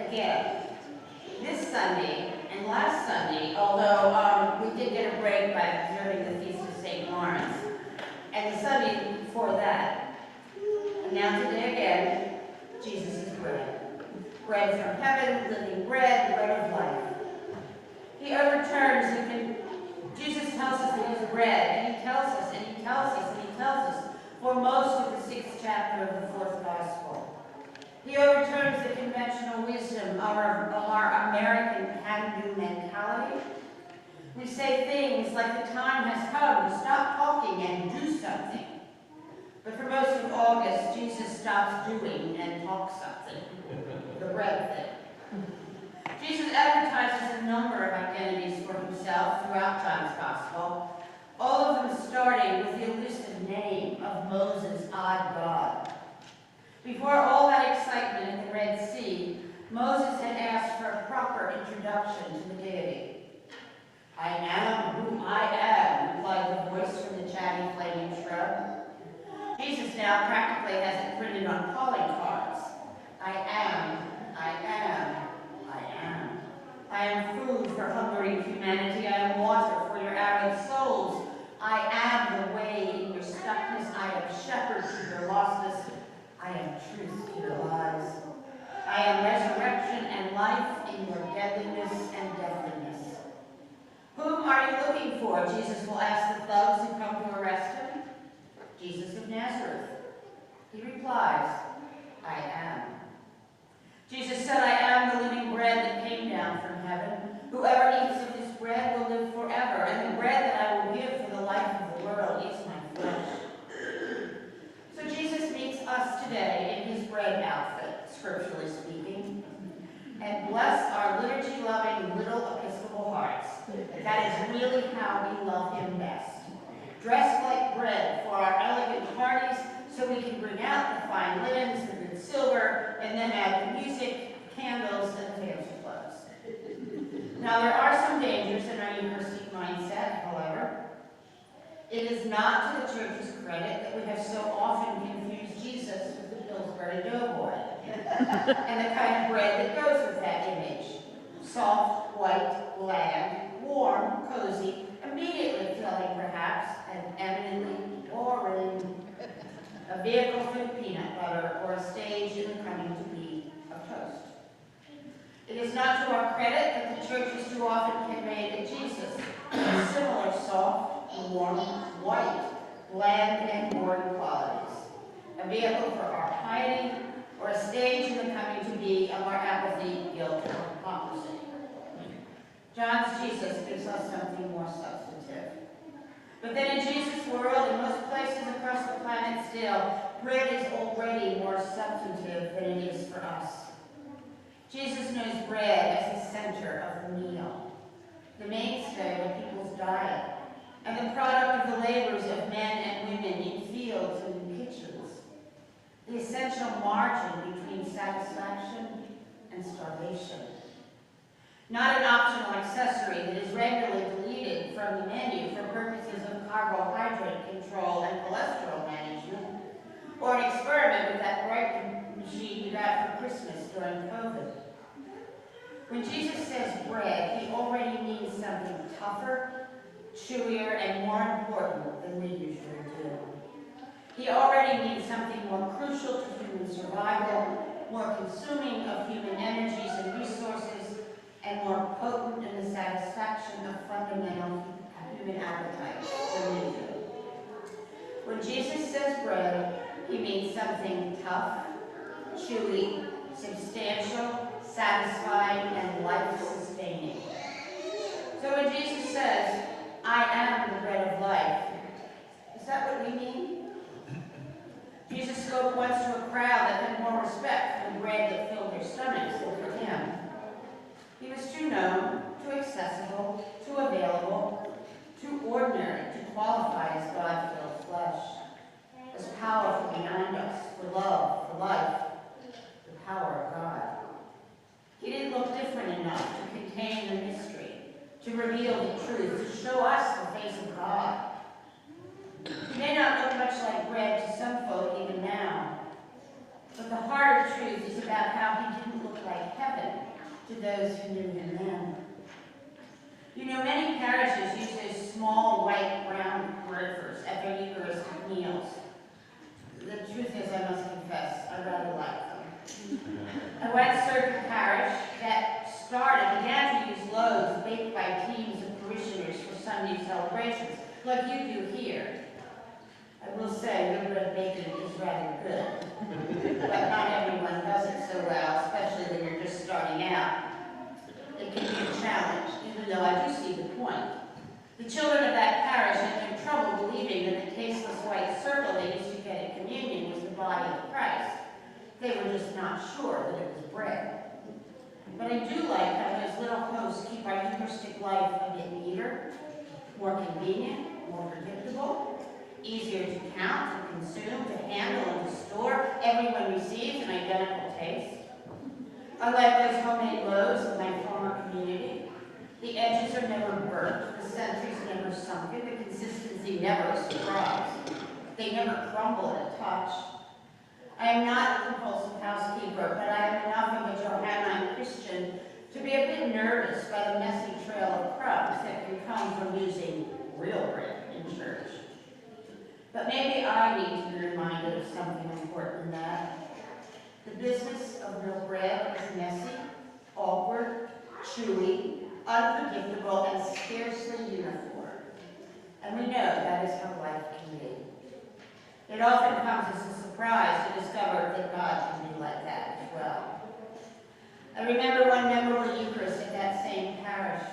again. This Sunday and last Sunday, although we did get a break by observing the Feast of St. Lawrence, and the Sunday before that. And now today again, Jesus is bread. Bread from heaven, living bread, bread of life. He overturns Jesus tells us that he's bread, and he tells us, and he tells us, and he tells us for most of the 6th chapter of the 4th Gospel. He overturns the conventional wisdom of our American can-do mentality. We say things like the time has come to stop talking and do something. But for most of August, Jesus stops doing and talks something. The bread thing. Jesus advertises a number of identities for himself throughout John's Gospel, all of them starting with the elusive name of Moses, odd God. Before all that excitement at the Red Sea, Moses had asked for a proper introduction to the deity. I am who I am, replied the voice from the chatty flaming shrub. Jesus now practically has it printed on calling cards. I am, I am, I am. I am food for hungry humanity. I am water for your arid souls. I am the way in your stuckness. I am shepherd to your lostness. I am truth to your lies. I am resurrection and life in your deadliness and deathliness. Whom are you looking for? Jesus will ask the thugs who come to arrest him. Jesus of Nazareth. He replies, I am. Jesus said, I am the living bread that came down from heaven. Whoever eats of this bread will live forever, and the bread that I will give for the life of the world is my flesh. So Jesus meets us today in his bread outfit, scripturally speaking. And bless our liturgy-loving little Episcopal hearts. That is really how we love him best. Dressed like bread for our elegant parties, so we can bring out the fine linens, the good silver, and then add the music, candles, and the fancy clothes. Now there are some dangers in our Eucharistic mindset, however. It is not to the Church's credit that we have so often confused Jesus with the Pillsbury Doughboy, and the kind of bread that goes with that image. Soft, white, bland, warm, cozy, immediately filling perhaps, and eminently boring. A vehicle for the peanut butter, or a stage in the coming to be of toast. It is not to our credit that the Church has too often conveyed that Jesus has similar soft, warm, white, bland, and boring qualities. A vehicle for our piety, or a stage in the coming to be of our apathy, guilt, or hypocrisy. John's Jesus gives us something more substantive. But then in Jesus' world, in most places across the planet still, bread is already more substantive than it is for us. Jesus knows bread as the center of the meal, the mainstay of people's diet, and the product of the labors of men and women in fields and in kitchens, the essential margin between satisfaction and starvation. Not an optional accessory that is regularly deleted from the menu for purposes of carbohydrate control and cholesterol management, or an experiment with that bread machine you got for Christmas during COVID. When Jesus says bread, he already means something tougher, chewier, and more important than we usually do. He already means something more crucial to human survival, more consuming of human energies and resources, and more potent in the satisfaction of fundamental human appetites than we do. When Jesus says bread, he means something tough, chewy, substantial, satisfying, and life-sustaining. So when Jesus says, I am the bread of life, is that what we mean? Jesus spoke once to a crowd that had more respect for the bread that filled their stomachs than for him. He was too known, too accessible, too available, too ordinary to qualify as God-filled flesh, as powerful beyond us, for love, for life, the power of God. He didn't look different enough to contain the mystery, to reveal the truth, to show us the face of God. He may not look much like bread to some folk even now, but the heart of truth is about how he didn't look looked like heaven to those who knew him then. You know, many parishes use those small white brown wafers at their Eucharistic meals. The truth is, I must confess, I rather like them. I once served a parish that began to use loaves baked by teams of parishioners for Sunday celebrations, like you do here. I will say, your bread baking is rather good, but not everyone does it so well, especially when you're just starting out. It can be a challenge, even though I do see the point. The children of that parish had no trouble believing that the tasteless white circle they used to get at communion was the body of Christ. They were just not sure that it was bread. But I do like how those little hosts keep our Eucharistic life a bit neater, more convenient, more predictable, easier to count, to consume, to handle, and to store. Everyone receives an identical taste. Unlike those homemade loaves of my former community, the edges are never burnt, the centers never sunken, the consistency never a surprise. They never crumble at a touch. I am not a compulsive housekeeper, but I am enough of a Johannine Christian to be a bit nervous by the messy trail of crumbs that can come from using real bread in church. But maybe I need to be reminded of something important in that. The business of real bread is messy, awkward, chewy, unpredictable, and scarcely uniform. And we know that is how life can be. It often comes as a surprise to discover that God can be like that as well. I remember one memorable Eucharist at that same parish,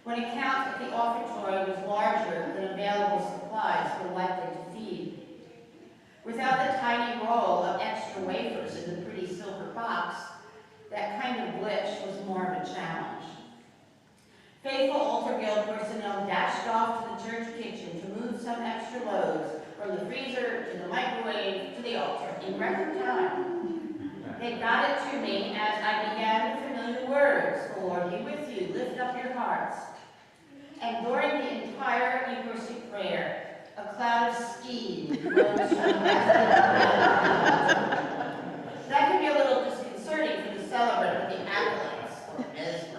when a count at the offertory was larger than available supplies were likely to feed. Without the tiny roll of extra wafers in the pretty silver box, that kind of glitch was more of a challenge. Faithful altar guild personnel dashed off to the church kitchen to move some extra loaves from the freezer to the microwave to the altar in record time. They got it to me as I began the familiar words, "The Lord be with you, lift up your hearts." And during the entire Eucharistic prayer, a cloud of steam rose from the That can be a little disconcerting for the celebrant with the accolades for mesmerized.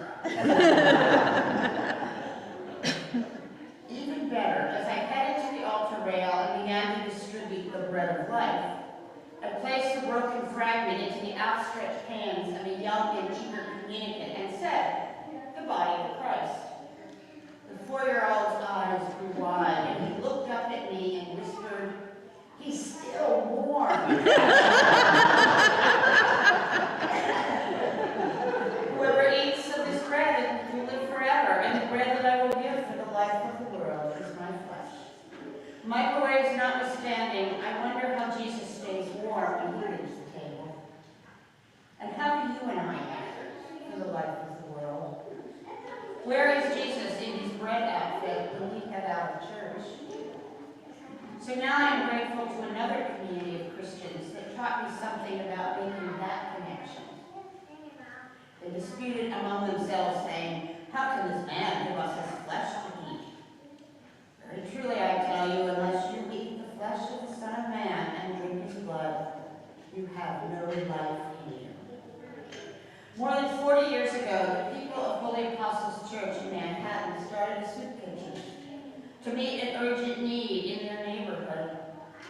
Even better, as I headed to the altar rail and began to distribute the bread of life, I placed the broken fragment into the outstretched hands of a young and eager communicant and said, "The body of Christ." The 4-year-old's eyes grew wide, and he looked up at me and whispered, "He's still warm." Whoever eats of this bread will live forever, and the bread that I will give for the life of the world is my flesh. Microwaves notwithstanding, I wonder how Jesus stays warm when he leaves the table. And how do you and I matter for the life of the world? Where is Jesus in his bread outfit when we head out of church? So now I am grateful to another community of Christians that taught me something about making that connection. They disputed among themselves, saying, "How can this man give us his flesh to eat?" Very truly I tell you, unless you eat the flesh of the Son of Man and drink his blood, you have no life in you. More than 40 years ago, the people of Holy Apostles Church in Manhattan started a soup kitchen to meet an urgent need in their neighborhood,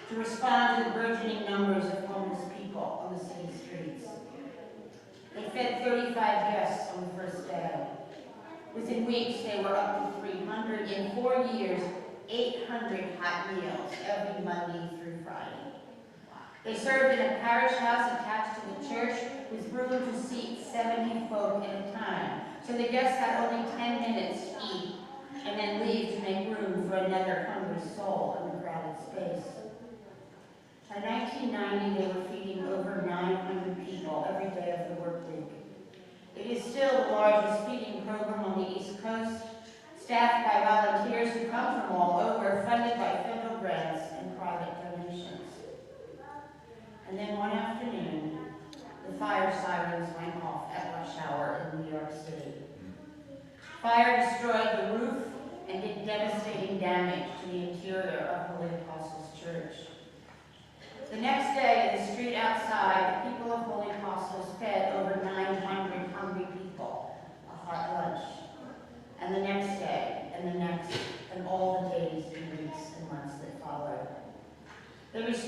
to respond to the burgeoning numbers of homeless people on the city streets. They fed 35 guests on the first day. Within weeks, they were up to 300. In 4 years, 800 hot meals every Monday through Friday. They served in a parish house attached to the church with room to seat 70 folk at a time. So the guests had only 10 minutes to eat and then leave to make room for another hungry soul in the crowded space. By 1990, they were feeding over 900 people every day of the work week. It is still the largest feeding program on the East Coast, staffed by volunteers who come from all over, funded by federal grants and private donations. And then one afternoon, the fire sirens went off at rush hour in New York City. Fire destroyed the roof and did devastating damage to the interior of Holy Apostles Church. The next day, in the street outside, the people of Holy Apostles fed over 900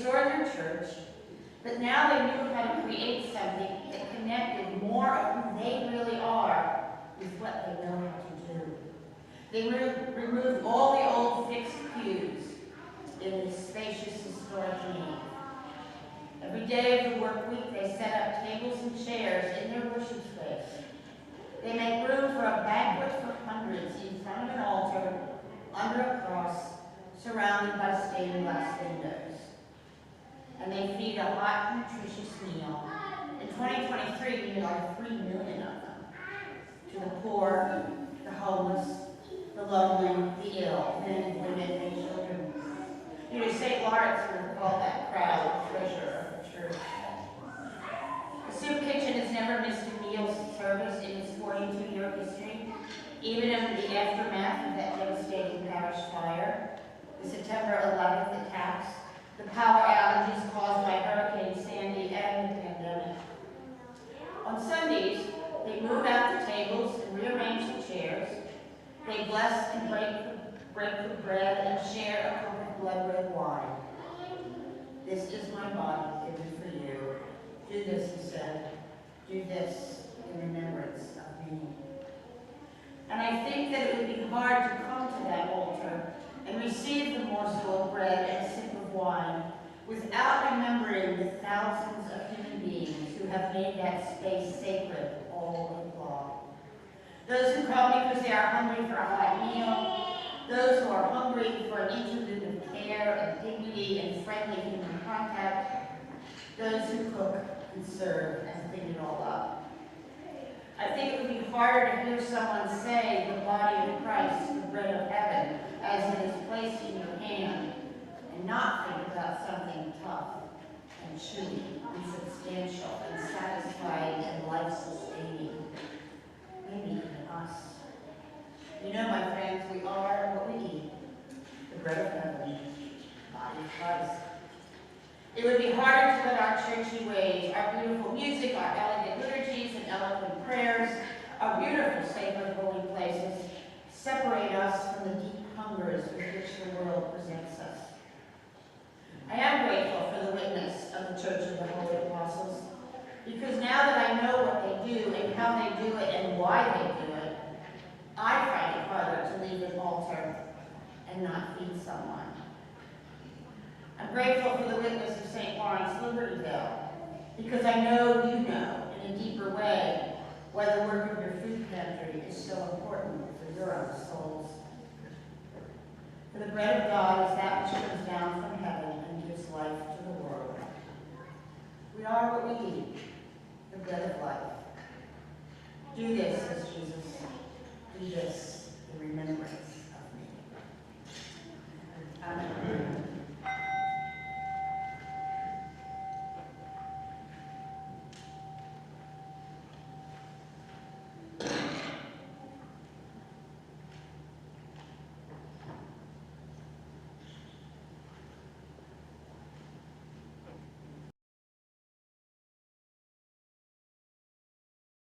restored their church, but now they knew how to create something that connected more of who they really are with what they know how to do. They removed all the old fixed pews in this spacious historic nave. Every day of the work week, they set up tables and chairs in their worship space. They make room for a banquet for hundreds in front of an altar, under a cross, surrounded by stained glass windows. And they feed a hot, nutritious meal. In 2023, we are 3 million of them. To the poor, the homeless, the lonely, the ill, men, women, and children. You know, St. Lawrence would have called that crowd the treasure of the church. The soup kitchen has never missed a meal service in its 42-year history, even in the aftermath of that devastating parish fire, the September 11th attacks, the power outages caused by Hurricane Sandy, and the pandemic. On Sundays, they move out the tables and rearrange the chairs. They bless and break the bread and share a cup of blood-red wine. This is my body given for you. Do this, he said. Do this in remembrance of me. And I think that it would be hard to come to that altar and receive the morsel of bread and a sip of wine without remembering the thousands of human beings who have made that space sacred all week long. Those who come because they are hungry for a hot meal, those who are hungry for an interlude of care and dignity and friendly human contact, those who cook and serve and clean it all up. I think it would be harder to hear someone say the body of Christ, the bread of heaven, as it is placed in your hand, and not think about something tough and chewy and substantial and satisfying and life-sustaining. Maybe even us. You know, my friends, we are what we eat. The bread of heaven, body of Christ. It would be harder to let our churchy ways, our beautiful music, our elegant liturgies and eloquent prayers, our beautiful sacred holy places, separate us from the deep hungers with which the world presents us. I am grateful for the witness of the Church of the Holy Apostles, because now that I know what they do and how they do it and why they do it, I find it harder to leave an altar and not feed someone. I'm grateful for the witness of St. Lawrence Libertyville, because I know you know in a deeper way why the work of your food pantry is so important for your own souls. For the bread of God is that which comes down from heaven and gives life to the world. We are what we eat, the bread of life. Do this, says Jesus. Do this in remembrance